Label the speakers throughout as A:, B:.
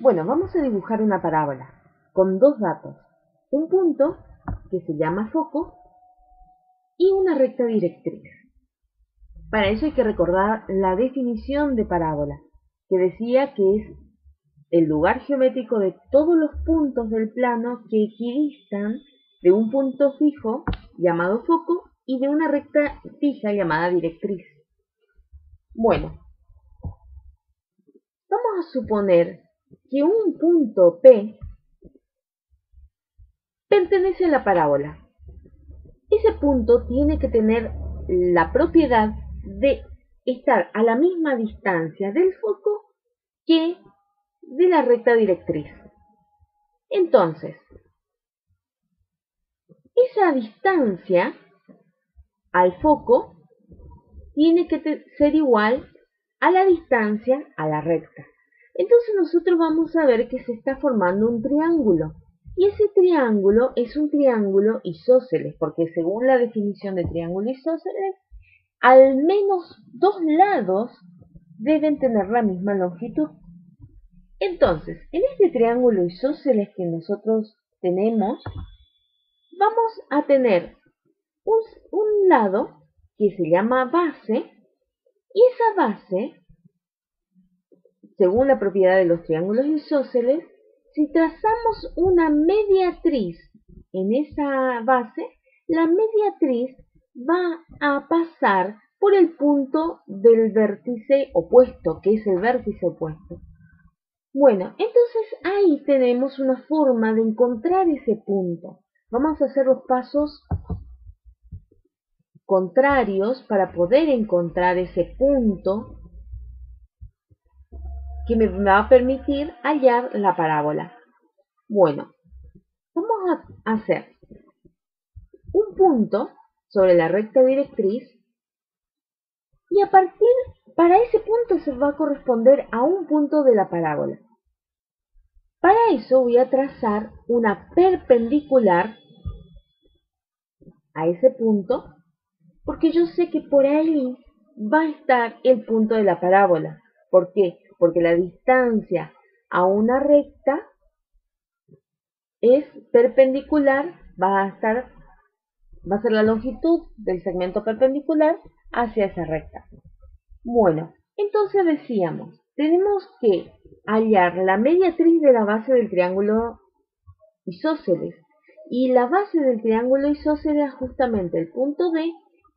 A: Bueno, vamos a dibujar una parábola con dos datos, un punto que se llama foco y una recta directriz. Para eso hay que recordar la definición de parábola, que decía que es el lugar geométrico de todos los puntos del plano que equidistan de un punto fijo llamado foco y de una recta fija llamada directriz. Bueno, vamos a suponer que un punto P pertenece a la parábola. Ese punto tiene que tener la propiedad de estar a la misma distancia del foco que de la recta directriz. Entonces, esa distancia al foco tiene que ser igual a la distancia a la recta. Entonces nosotros vamos a ver que se está formando un triángulo. Y ese triángulo es un triángulo isósceles, porque según la definición de triángulo isósceles, al menos dos lados deben tener la misma longitud. Entonces, en este triángulo isósceles que nosotros tenemos, vamos a tener un lado que se llama base, y esa base, según la propiedad de los triángulos isósceles, si trazamos una mediatriz en esa base, la mediatriz va a pasar por el punto del vértice opuesto, que es el vértice opuesto. Bueno, entonces ahí tenemos una forma de encontrar ese punto. Vamos a hacer los pasos contrarios para poder encontrar ese punto que me va a permitir hallar la parábola. Bueno, vamos a hacer un punto sobre la recta directriz y para ese punto se va a corresponder a un punto de la parábola. Para eso voy a trazar una perpendicular a ese punto, porque yo sé que por ahí va a estar el punto de la parábola. ¿Por qué? Porque la distancia a una recta es perpendicular, va a ser la longitud del segmento perpendicular hacia esa recta. Bueno, entonces decíamos, tenemos que hallar la mediatriz de la base del triángulo isósceles. Y la base del triángulo isósceles es justamente el punto D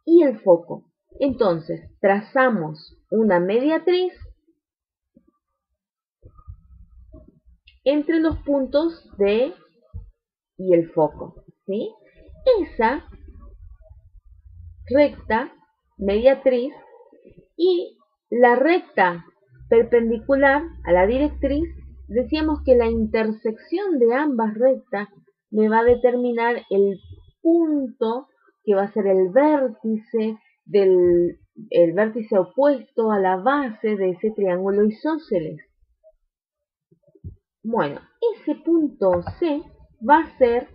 A: y el foco. Entonces, trazamos una mediatriz entre los puntos D y el foco, ¿sí? Esa recta mediatriz y la recta perpendicular a la directriz, decíamos que la intersección de ambas rectas me va a determinar el punto que va a ser el vértice opuesto a la base de ese triángulo isósceles. Bueno, ese punto C va a ser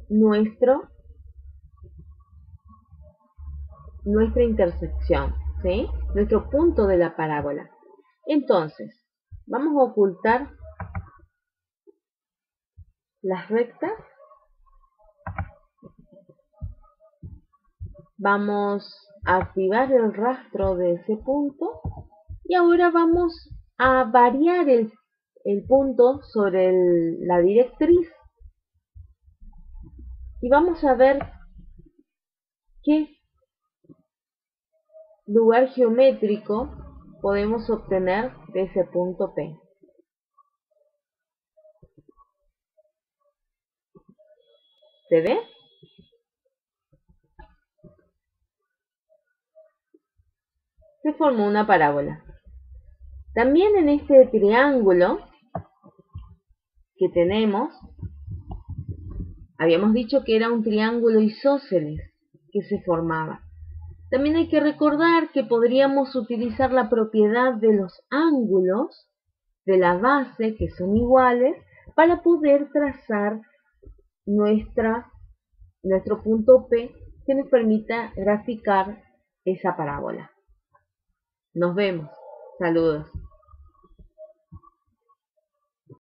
A: nuestra intersección, ¿sí? Nuestro punto de la parábola. Entonces, vamos a ocultar las rectas. Vamos a activar el rastro de ese punto. Y ahora vamos a variar el punto sobre la directriz. Y vamos a ver qué lugar geométrico podemos obtener de ese punto P. ¿Se ve? Se formó una parábola. También en este triángulo que tenemos, habíamos dicho que era un triángulo isósceles que se formaba. También hay que recordar que podríamos utilizar la propiedad de los ángulos de la base, que son iguales, para poder trazar nuestro punto P que nos permita graficar esa parábola. Nos vemos. Saludos.